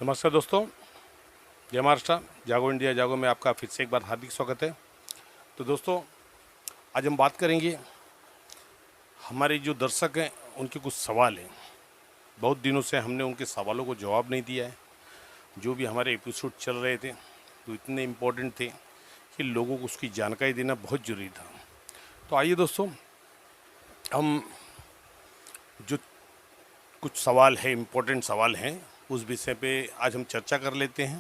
नमस्कार दोस्तों, जय महाराष्ट्र। जागो इंडिया जागो में आपका फिर से एक बार हार्दिक स्वागत है। तो दोस्तों, आज हम बात करेंगे, हमारे जो दर्शक हैं उनके कुछ सवाल हैं। बहुत दिनों से हमने उनके सवालों को जवाब नहीं दिया है। जो भी हमारे एपिसोड चल रहे थे तो इतने इम्पोर्टेंट थे कि लोगों को उसकी जानकारी देना बहुत ज़रूरी था। तो आइए दोस्तों, हम जो कुछ सवाल है, इम्पोर्टेंट सवाल हैं, उस विषय पे आज हम चर्चा कर लेते हैं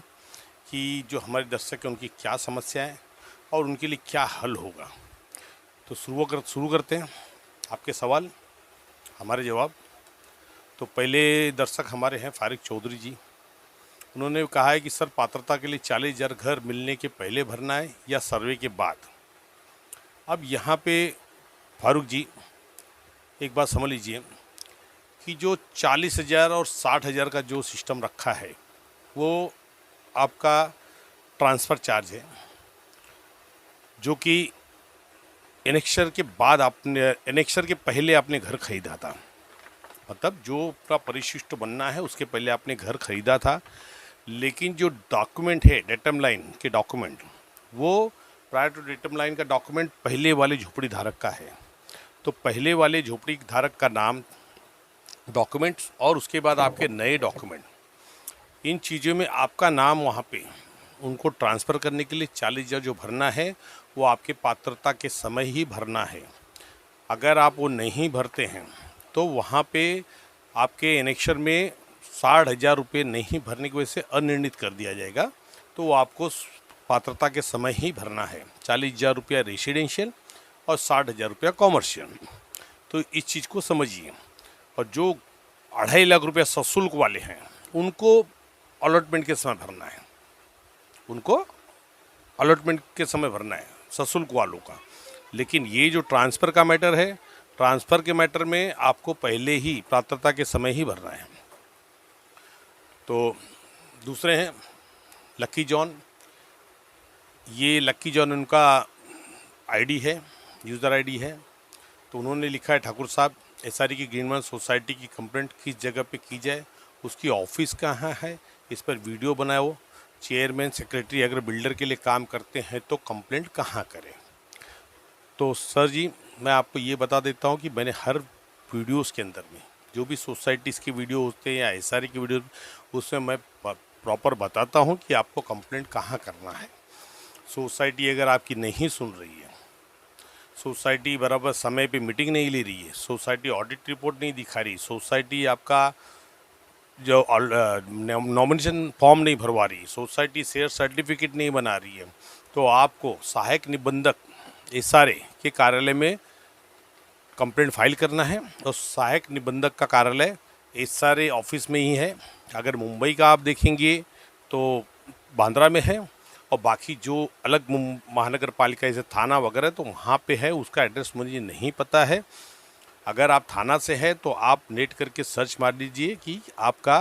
कि जो हमारे दर्शक हैं उनकी क्या समस्या है और उनके लिए क्या हल होगा। तो शुरू करते हैं। आपके सवाल, हमारे जवाब। तो पहले दर्शक हमारे हैं फारिक चौधरी जी। उन्होंने कहा है कि सर, पात्रता के लिए 40,000 घर मिलने के पहले भरना है या सर्वे के बाद। अब यहाँ पे फारूक जी, एक बात समझ लीजिए कि जो 40,000 और 60,000 का जो सिस्टम रखा है वो आपका ट्रांसफ़र चार्ज है, जो कि एनेक्शर के बाद आपने, एनेक्शर के पहले आपने घर खरीदा था। मतलब जो आपका परिशिष्ट बनना है उसके पहले आपने घर खरीदा था, लेकिन जो डॉक्यूमेंट है, डेटम लाइन के डॉक्यूमेंट, वो प्रायर टू डेटम लाइन का डॉक्यूमेंट पहले वाले झोपड़ी धारक का है। तो पहले वाले झोपड़ी धारक का नाम, डॉक्यूमेंट्स और उसके बाद आपके नए डॉक्यूमेंट, इन चीज़ों में आपका नाम वहाँ पे उनको ट्रांसफ़र करने के लिए 40,000 जो भरना है वो आपके पात्रता के समय ही भरना है। अगर आप वो नहीं भरते हैं तो वहाँ पे आपके एनेक्शर में 60,000 रुपये नहीं भरने की वजह से अनिर्णित कर दिया जाएगा। तो वो आपको पात्रता के समय ही भरना है। 40,000 रुपया रेसिडेंशियल और 60,000 रुपया कॉमर्शियल। तो इस चीज़ को समझिए। और जो 2.5 लाख रुपया सशुल्क वाले हैं उनको अलॉटमेंट के समय भरना है, उनको अलॉटमेंट के समय भरना है सशुल्क वालों का। लेकिन ये जो ट्रांसफ़र का मैटर है, ट्रांसफ़र के मैटर में आपको पहले ही पात्रता के समय ही भरना है। तो दूसरे हैं लक्की जॉन। ये लक्की जॉन उनका आईडी है, यूज़र आईडी है। तो उन्होंने लिखा है, ठाकुर साहब, एसआरई की ग्रीनमैन सोसाइटी की कंप्लेंट किस जगह पे की जाए, उसकी ऑफिस कहाँ है, इस पर वीडियो बनाओ। चेयरमैन, सेक्रेटरी अगर बिल्डर के लिए काम करते हैं तो कंप्लेंट कहाँ करें। तो सर जी, मैं आपको ये बता देता हूँ कि मैंने हर वीडियोस के अंदर में जो भी सोसाइटीज़ के वीडियो होते हैं या एसआरई के वीडियो, उसमें मैं प्रॉपर बताता हूँ कि आपको कंप्लेंट कहाँ करना है। सोसाइटी अगर आपकी नहीं सुन रही है, सोसाइटी बराबर समय पे मीटिंग नहीं ले रही है, सोसाइटी ऑडिट रिपोर्ट नहीं दिखा रही, सोसाइटी आपका जो नॉमिनेशन फॉर्म नहीं भरवा रही, सोसाइटी शेयर सर्टिफिकेट नहीं बना रही है, तो आपको सहायक निबंधक एसआरए के कार्यालय में कंप्लेंट फाइल करना है। और सहायक निबंधक का कार्यालय एसआरए ऑफिस में ही है। अगर मुंबई का आप देखेंगे तो बांद्रा में है, और बाकी जो अलग महानगर पालिका जैसे थाना वगैरह तो वहाँ पे है। उसका एड्रेस मुझे नहीं पता है। अगर आप थाना से है तो आप नेट करके सर्च मार लीजिए कि आपका,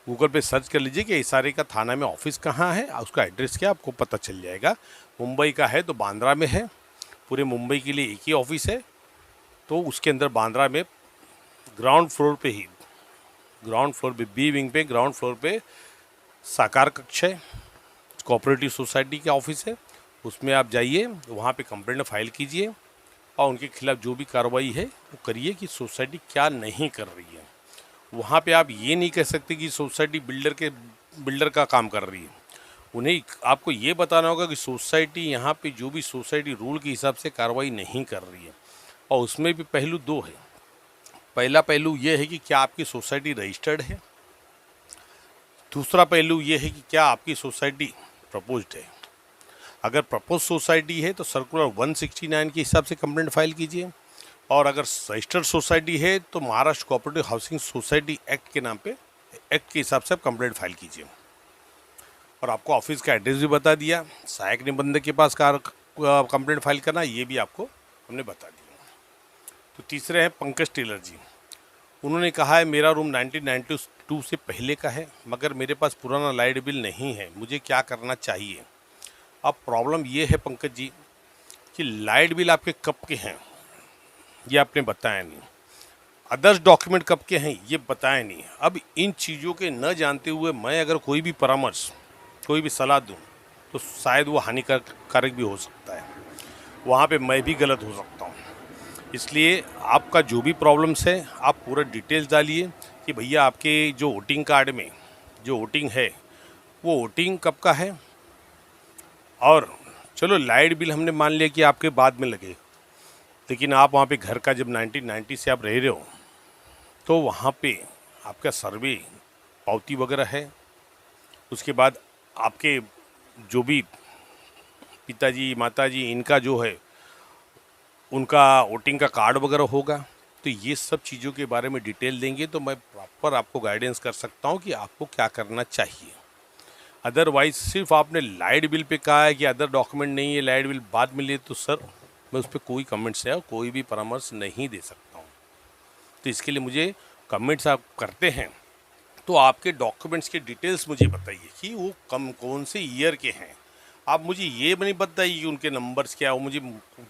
गूगल पे सर्च कर लीजिए कि एसआरए का थाना में ऑफिस कहाँ है, उसका एड्रेस क्या, आपको पता चल जाएगा। मुंबई का है तो बांद्रा में है। पूरे मुंबई के लिए एक ही ऑफिस है। तो उसके अंदर बांद्रा में ग्राउंड फ्लोर पे ही, ग्राउंड फ्लोर पे, बी विंग पे ग्राउंड फ्लोर पे साकार कक्ष है, कोऑपरेटिव सोसाइटी का ऑफिस है। उसमें आप जाइए, वहाँ पे कंप्लेंट फाइल कीजिए और उनके खिलाफ़ जो भी कार्रवाई है वो करिए कि सोसाइटी क्या नहीं कर रही है। वहाँ पे आप ये नहीं कह सकते कि सोसाइटी बिल्डर का काम कर रही है। उन्हें आपको ये बताना होगा कि सोसाइटी, यहाँ पे जो भी सोसाइटी रूल के हिसाब से कार्रवाई नहीं कर रही है। और उसमें भी पहलू दो है। पहला पहलू ये है कि क्या आपकी सोसाइटी रजिस्टर्ड है। दूसरा पहलू ये है कि क्या आपकी सोसाइटी प्रपोज्ड है। अगर प्रपोज सोसाइटी है तो सर्कुलर 169 के हिसाब से कंप्लेंट फाइल कीजिए। और अगर रजिस्टर्ड सोसाइटी है तो Maharashtra cooperative housing society act के नाम पे, एक्ट के हिसाब से आप कंप्लेंट फाइल कीजिए। और आपको ऑफिस का एड्रेस भी बता दिया, सहायक निबंधक के पास कंप्लेंट फाइल करना, ये भी आपको हमने बता दिया। तो तीसरे हैं पंकज टेलर जी। उन्होंने कहा है, मेरा रूम 1992 से पहले का है, मगर मेरे पास पुराना लाइट बिल नहीं है, मुझे क्या करना चाहिए। अब प्रॉब्लम ये है पंकज जी कि लाइट बिल आपके कब के हैं ये आपने बताया नहीं। अदर्स डॉक्यूमेंट कब के हैं ये बताया नहीं। अब इन चीज़ों के न जानते हुए मैं अगर कोई भी परामर्श, कोई भी सलाह दूं तो शायद वो हानिकारक भी हो सकता है, वहाँ पे मैं भी गलत हो सकता हूँ। इसलिए आपका जो भी प्रॉब्लम्स है आप पूरा डिटेल्स डालिए कि भैया आपके जो वोटिंग कार्ड में जो वोटिंग है वो वोटिंग कब का है। और चलो लाइट बिल हमने मान लिया कि आपके बाद में लगे, लेकिन आप वहाँ पे घर का जब 1990 से आप रह रहे हो तो वहाँ पे आपका सर्वे पावती वगैरह है। उसके बाद आपके जो भी पिताजी माताजी इनका जो है उनका वोटिंग का कार्ड वगैरह होगा। तो ये सब चीज़ों के बारे में डिटेल देंगे तो मैं प्रॉपर आपको गाइडेंस कर सकता हूँ कि आपको क्या करना चाहिए। अदरवाइज सिर्फ आपने लाइट बिल पे कहा है कि अदर डॉक्यूमेंट नहीं है, लाइट बिल बाद में लिए, तो सर मैं उस पर कोई कमेंट्स या कोई भी परामर्श नहीं दे सकता हूँ। तो इसके लिए मुझे कमेंट्स आप करते हैं तो आपके डॉक्यूमेंट्स के डिटेल्स मुझे बताइए कि वो कौन से ईयर के हैं। आप मुझे ये नहीं बताइए कि उनके नंबर्स क्या, वो मुझे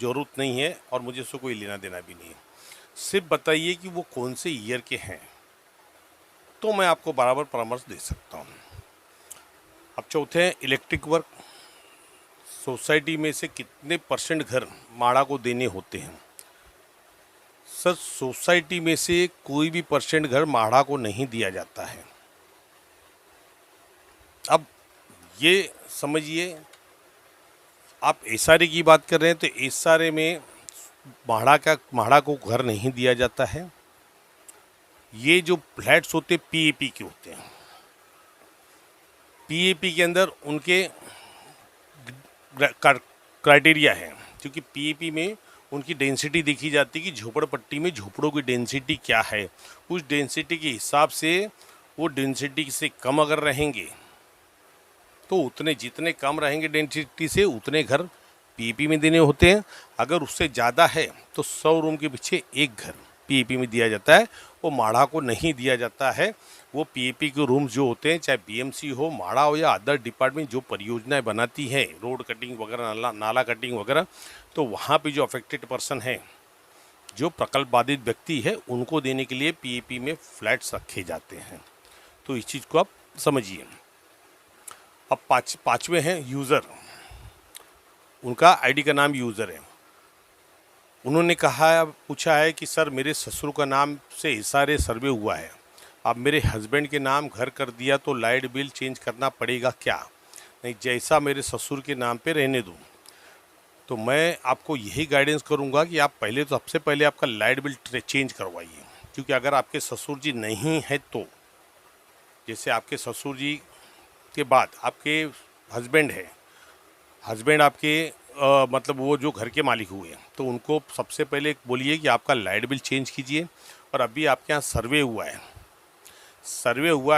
ज़रूरत नहीं है और मुझे उससे कोई लेना देना भी नहीं है। सिर्फ बताइए कि वो कौन से ईयर के हैं तो मैं आपको बराबर परामर्श दे सकता हूँ। अब चौथे हैं इलेक्ट्रिक वर्क। सोसाइटी में से कितने परसेंट घर माड़ा को देने होते हैं? सर सोसाइटी में से कोई भी परसेंट घर माड़ा को नहीं दिया जाता है। अब ये समझिए, आप एसआरए की बात कर रहे हैं तो एसआरए में माड़ा को घर नहीं दिया जाता है। ये जो फ्लैट्स होते पीएपी के होते हैं, पीएपी के अंदर उनके क्राइटेरिया है, क्योंकि पीएपी में उनकी डेंसिटी देखी जाती है कि झोपड़पट्टी में झोपड़ों की डेंसिटी क्या है। उस डेंसिटी के हिसाब से वो डेंसिटी से कम अगर रहेंगे तो उतने, जितने कम रहेंगे डेंसिटी से उतने घर पीएपी में देने होते हैं। अगर उससे ज़्यादा है तो 100 रूम के पीछे एक घर पीएपी में दिया जाता है, वो माड़ा को नहीं दिया जाता है। वो पीएपी के रूम्स जो होते हैं, चाहे बीएमसी हो, माड़ा हो या अदर डिपार्टमेंट जो परियोजनाएं बनाती हैं, रोड कटिंग वगैरह, नाला कटिंग वगैरह, तो वहाँ पे जो अफेक्टेड पर्सन है, जो प्रकल्प बाधित व्यक्ति है, उनको देने के लिए पीएपी में फ्लैट्स रखे जाते हैं। तो इस चीज़ को आप समझिए। अब पाँचवें हैं यूज़र। उनका आईडी का नाम यूज़र है। उन्होंने पूछा है कि सर मेरे ससुर का नाम से एसआरए सर्वे हुआ है, अब मेरे हस्बैंड के नाम घर कर दिया तो लाइट बिल चेंज करना पड़ेगा क्या? नहीं, जैसा मेरे ससुर के नाम पे रहने दूँ। तो मैं आपको यही गाइडेंस करूंगा कि आप पहले तो सबसे पहले आपका लाइट बिल चेंज करवाइए, क्योंकि अगर आपके ससुर जी नहीं है तो, जैसे आपके ससुर जी के बाद आपके हस्बैंड है, हस्बैंड आपके मतलब वो जो घर के मालिक हुए, तो उनको सबसे पहले बोलिए कि आपका लाइट बिल चेंज कीजिए। और अभी आपके यहाँ सर्वे हुआ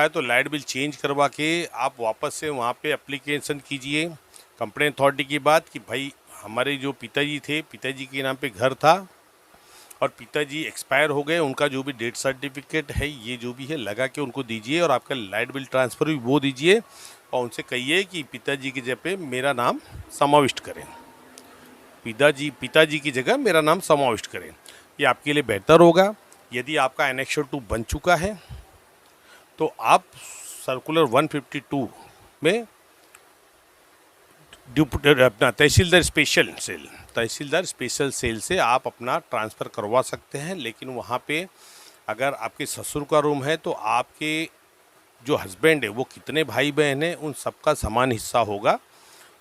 है तो लाइट बिल चेंज करवा के आप वापस से वहाँ पे एप्लीकेशन कीजिए कंप्लेंट अथॉरिटी की बात कि भाई हमारे जो पिताजी थे, पिताजी के नाम पे घर था और पिताजी एक्सपायर हो गए, उनका जो भी डेथ सर्टिफिकेट है, ये जो भी है लगा के उनको दीजिए और आपका लाइट बिल ट्रांसफ़र भी वो दीजिए और उनसे कहिए कि पिताजी की जगह पे मेरा नाम समाविष्ट करें, पिताजी की जगह मेरा नाम समाविष्ट करें। ये आपके लिए बेहतर होगा। यदि आपका एनेक्सर 2 बन चुका है तो आप सर्कुलर 152 में अपना तहसीलदार स्पेशल सेल से आप अपना ट्रांसफ़र करवा सकते हैं। लेकिन वहाँ पे अगर आपके ससुर का रूम है तो आपके जो हस्बैंड है वो कितने भाई बहन हैं उन सबका समान हिस्सा होगा।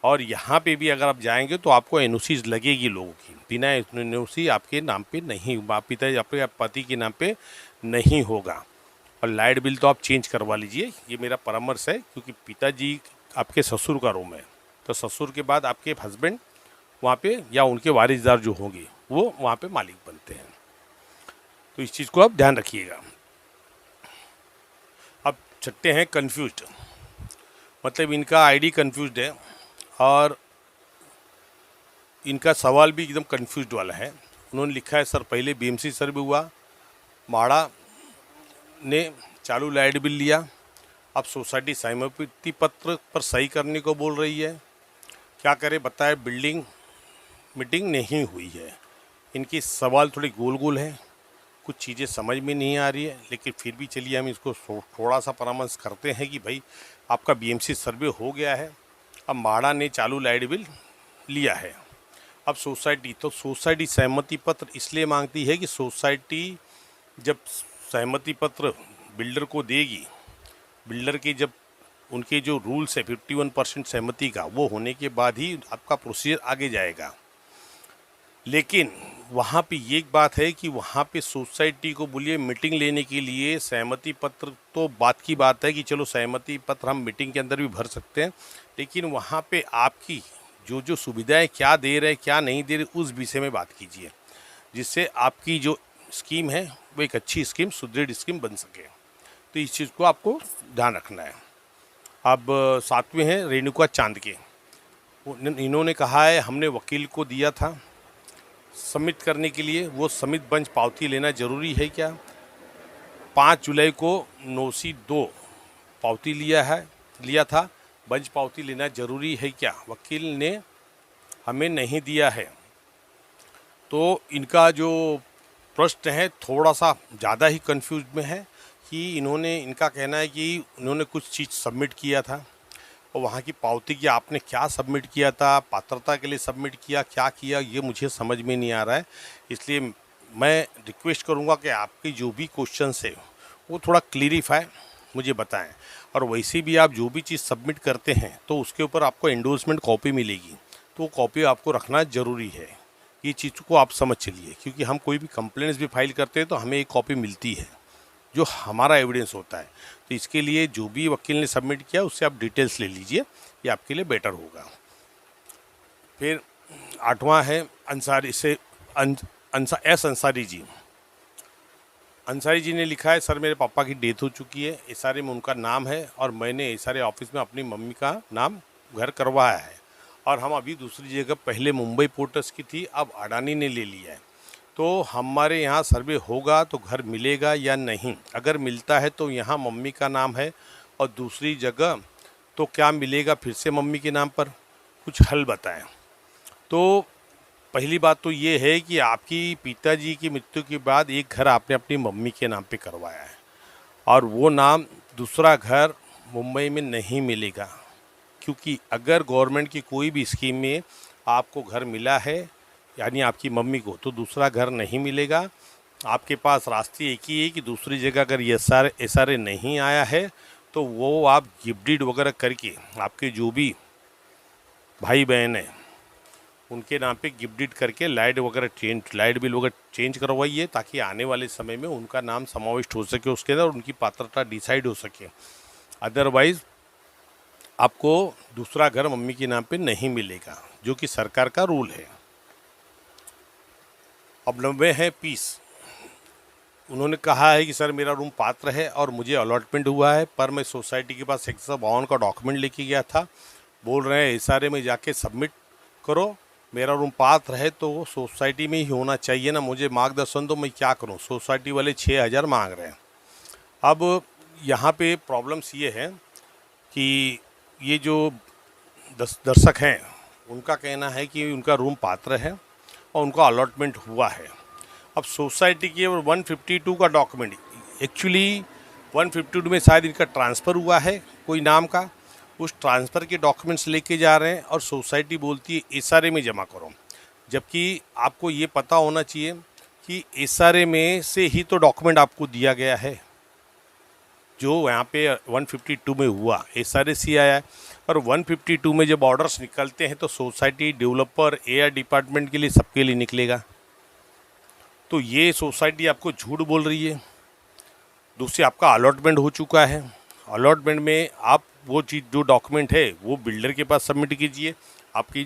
और यहाँ पे भी अगर आप जाएंगे तो आपको एनओसी लगेगी लोगों की, बिना एनओसी आपके नाम पे नहीं, पिताजी आपके पति के नाम पे नहीं होगा। और लाइट बिल तो आप चेंज करवा लीजिए, ये मेरा परामर्श है, क्योंकि पिताजी आपके ससुर का रूम है तो ससुर के बाद आपके हस्बैंड वहाँ पे या उनके वारिसदार जो होंगे वो वहाँ पे मालिक बनते हैं। तो इस चीज़ को आप ध्यान रखिएगा। अब छठे हैं कंफ्यूज्ड, मतलब इनका आईडी कंफ्यूज्ड है और इनका सवाल भी एकदम कंफ्यूज्ड वाला है। उन्होंने लिखा है सर पहले बीएमसी सर्वे हुआ, माड़ा ने चालू लाइट बिल लिया, अब सोसाइटी सहमति पत्र पर सही करने को बोल रही है, क्या करें बताए, मीटिंग नहीं हुई है। इनकी सवाल थोड़ी गोल गोल है, कुछ चीज़ें समझ में नहीं आ रही है, लेकिन फिर भी चलिए हम इसको थोड़ा सा परामर्श करते हैं कि भाई आपका बीएमसी सर्वे हो गया है, अब माड़ा ने चालू लाइट बिल लिया है। अब सोसाइटी सहमति पत्र इसलिए मांगती है कि सोसाइटी जब सहमति पत्र बिल्डर को देगी, बिल्डर के जब उनके जो रूल्स है 51% सहमति का, वो होने के बाद ही आपका प्रोसीजर आगे जाएगा। लेकिन वहाँ पे ये एक बात है कि वहाँ पे सोसाइटी को बोलिए मीटिंग लेने के लिए सहमति पत्र, तो बात की बात है कि चलो सहमति पत्र हम मीटिंग के अंदर भी भर सकते हैं, लेकिन वहाँ पे आपकी जो जो सुविधाएं क्या दे रहे क्या नहीं दे रहे उस विषय में बात कीजिए, जिससे आपकी जो स्कीम है वो एक अच्छी स्कीम, सुदृढ़ स्कीम बन सके। तो इस चीज़ को आपको ध्यान रखना है। अब सातवें हैं रेणुका चांद के। इन्होंने कहा है हमने वकील को दिया था सबमिट करने के लिए, वो समिट बंच पावती लेना ज़रूरी है क्या? 5 जुलाई को नोसी 2 पावती लिया था, बंच पावती लेना ज़रूरी है क्या? वकील ने हमें नहीं दिया है। तो इनका जो प्रश्न है थोड़ा सा ज़्यादा ही कंफ्यूज में है कि इनका कहना है कि इन्होंने कुछ चीज़ सबमिट किया था और वहाँ की पावती की आपने क्या सबमिट किया था, पात्रता के लिए सबमिट किया, क्या किया, ये मुझे समझ में नहीं आ रहा है। इसलिए मैं रिक्वेस्ट करूँगा कि आपके जो भी क्वेश्चंस है वो थोड़ा क्लियरिफाई मुझे बताएं। और वैसे भी आप जो भी चीज़ सबमिट करते हैं तो उसके ऊपर आपको एंडोर्समेंट कॉपी मिलेगी, तो वो कॉपी आपको रखना ज़रूरी है। ये चीज़ को आप समझ चलिए, क्योंकि हम कोई भी कंप्लेंट्स भी फाइल करते हैं तो हमें एक कॉपी मिलती है जो हमारा एविडेंस होता है। तो इसके लिए जो भी वकील ने सबमिट किया उससे आप डिटेल्स ले लीजिए, ये आपके लिए बेटर होगा। फिर 8वां है अंसारी से अंसारी जी। अंसारी जी ने लिखा है सर मेरे पापा की डेथ हो चुकी है, एसआरए में उनका नाम है और मैंने एसआरए ऑफिस में अपनी मम्मी का नाम घर करवाया है और हम अभी दूसरी जगह पहले मुंबई पोर्टर्स की थी, अब अडानी ने ले लिया है। तो हमारे यहाँ सर्वे होगा तो घर मिलेगा या नहीं? अगर मिलता है तो यहाँ मम्मी का नाम है और दूसरी जगह तो क्या मिलेगा फिर से मम्मी के नाम पर? कुछ हल बताएं। तो पहली बात तो ये है कि आपकी पिताजी की मृत्यु के बाद एक घर आपने अपनी मम्मी के नाम पे करवाया है और वो नाम दूसरा घर मुंबई में नहीं मिलेगा, क्योंकि अगर गवर्नमेंट की कोई भी स्कीम में आपको घर मिला है यानी आपकी मम्मी को, तो दूसरा घर नहीं मिलेगा। आपके पास रास्ते एक ही है कि दूसरी जगह अगर ये एसआरए नहीं आया है तो वो आप गिफ्ट डीड वगैरह करके आपके जो भी भाई बहन हैं उनके नाम पे गिफ्ट डीड करके लाइट बिल वगैरह चेंज करवाइए, ताकि आने वाले समय में उनका नाम समाविष्ट हो सके उसके अंदर और उनकी पात्रता डिसाइड हो सके। अदरवाइज़ आपको दूसरा घर मम्मी के नाम पे नहीं मिलेगा, जो कि सरकार का रूल है। अब 90 है पीस। उन्होंने कहा है कि सर मेरा रूम पात्र है और मुझे अलॉटमेंट हुआ है, पर मैं सोसाइटी के पास 152 का डॉक्यूमेंट लेके गया था, बोल रहे हैं एसआरए में जाके सबमिट करो, मेरा रूम पात्र है तो वो सोसाइटी में ही होना चाहिए ना, मुझे मार्गदर्शन दो, मैं क्या करूं? सोसाइटी वाले 6000 मांग रहे हैं। अब यहाँ पे प्रॉब्लम्स ये है कि ये जो दर्शक हैं उनका कहना है कि उनका रूम पात्र है और उनका अलॉटमेंट हुआ है। अब सोसाइटी के 152 का डॉक्यूमेंट, एक्चुअली 152 में शायद इनका ट्रांसफ़र हुआ है कोई नाम का, उस ट्रांसफ़र के डॉक्यूमेंट्स लेके जा रहे हैं और सोसाइटी बोलती है एसआरए में जमा करो, जबकि आपको ये पता होना चाहिए कि एसआरए में से ही तो डॉक्यूमेंट आपको दिया गया है। जो यहाँ पे 152 में हुआ एसआरए से आया है और 152 में जब ऑर्डर्स निकलते हैं तो सोसाइटी, डेवलपर, एआर डिपार्टमेंट के लिए, सबके लिए निकलेगा। तो ये सोसाइटी आपको झूठ बोल रही है। दूसरी, आपका अलॉटमेंट हो चुका है, अलॉटमेंट में आप वो चीज़ जो डॉक्यूमेंट है वो बिल्डर के पास सबमिट कीजिए। आपकी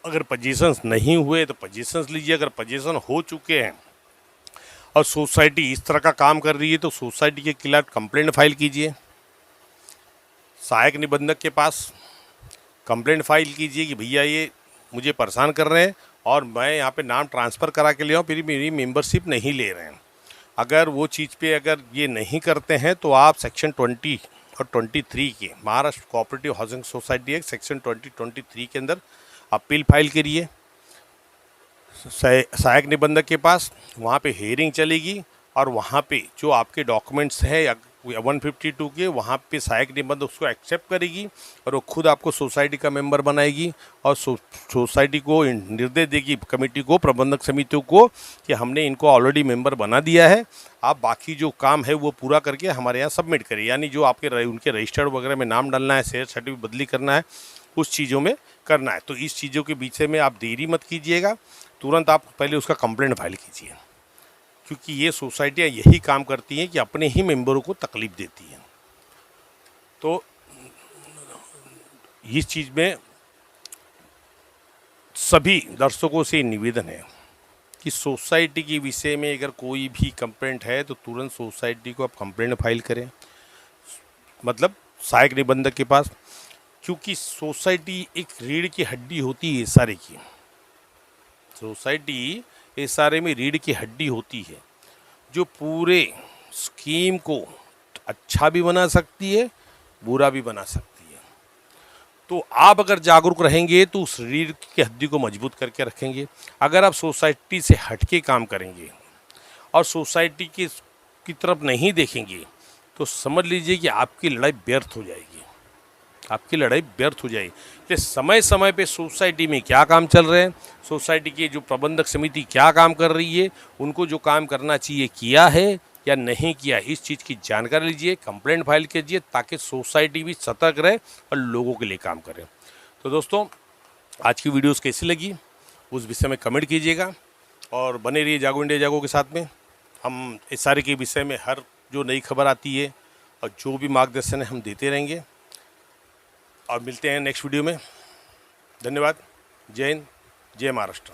अगर पोजीशंस नहीं हुए तो पोजीशंस लीजिए, अगर पोजीशन हो चुके हैं और सोसाइटी इस तरह का काम कर रही है तो सोसाइटी के खिलाफ कंप्लेंट फाइल कीजिए। सहायक निबंधक के पास कंप्लेंट फाइल कीजिए कि भैया ये मुझे परेशान कर रहे हैं और मैं यहाँ पे नाम ट्रांसफ़र करा के ले आऊँ, फिर मेरी मेंबरशिप नहीं ले रहे हैं। अगर वो चीज़ पे अगर ये नहीं करते हैं तो आप सेक्शन 20 और 23 के Maharashtra cooperative housing society act section 2023 के अंदर अपील फाइल करिए सहायक निबंधक के पास। वहाँ पे हियरिंग चलेगी और वहाँ पे जो आपके डॉक्यूमेंट्स हैं या 152 के, वहाँ पे सहायक निबंधक उसको एक्सेप्ट करेगी और वो खुद आपको सोसाइटी का मेंबर बनाएगी और सोसाइटी को निर्देश देगी, कमेटी को, प्रबंधक समितियों को, कि हमने इनको ऑलरेडी मेंबर बना दिया है, आप बाकी जो काम है वो पूरा करके हमारे यहाँ सबमिट करें। यानी जो आपके उनके रजिस्टर्ड वगैरह में नाम डालना है, शेयर सर्टिफिकेट बदली करना है, उस चीज़ों में करना है। तो इस चीज़ों के विषय में आप देरी मत कीजिएगा, तुरंत आप पहले उसका कंप्लेंट फाइल कीजिए, क्योंकि ये सोसाइटियाँ यही काम करती हैं कि अपने ही मेंबरों को तकलीफ देती हैं। तो इस चीज़ में सभी दर्शकों से निवेदन है कि सोसाइटी के विषय में अगर कोई भी कंप्लेंट है तो तुरंत सोसाइटी को आप कंप्लेंट फाइल करें, मतलब सहायक निबंधक के पास, क्योंकि सोसाइटी एक रीढ़ की हड्डी होती है एसआरए की। सोसाइटी एसआरए में रीढ़ की हड्डी होती है, जो पूरे स्कीम को अच्छा भी बना सकती है, बुरा भी बना सकती है। तो आप अगर जागरूक रहेंगे तो उस रीढ़ की हड्डी को मजबूत करके रखेंगे। अगर आप सोसाइटी से हटके काम करेंगे और सोसाइटी की तरफ नहीं देखेंगे तो समझ लीजिए कि आपकी लड़ाई व्यर्थ हो जाएगी, आपकी लड़ाई व्यर्थ हो जाएगी। तो समय समय पे सोसाइटी में क्या काम चल रहे हैं, सोसाइटी की जो प्रबंधक समिति क्या काम कर रही है, उनको जो काम करना चाहिए किया है या नहीं किया, इस चीज़ की जानकारी लीजिए, कंप्लेंट फाइल कीजिए, ताकि सोसाइटी भी सतर्क रहे और लोगों के लिए काम करे। तो दोस्तों, आज की वीडियोस कैसी लगी उस विषय में कमेंट कीजिएगा और बने रहिए जागो इंडिया जागो के साथ में। हम इस सारे के विषय में हर जो नई खबर आती है और जो भी मार्गदर्शन है हम देते रहेंगे और मिलते हैं नेक्स्ट वीडियो में। धन्यवाद। जय हिंद, जय महाराष्ट्र।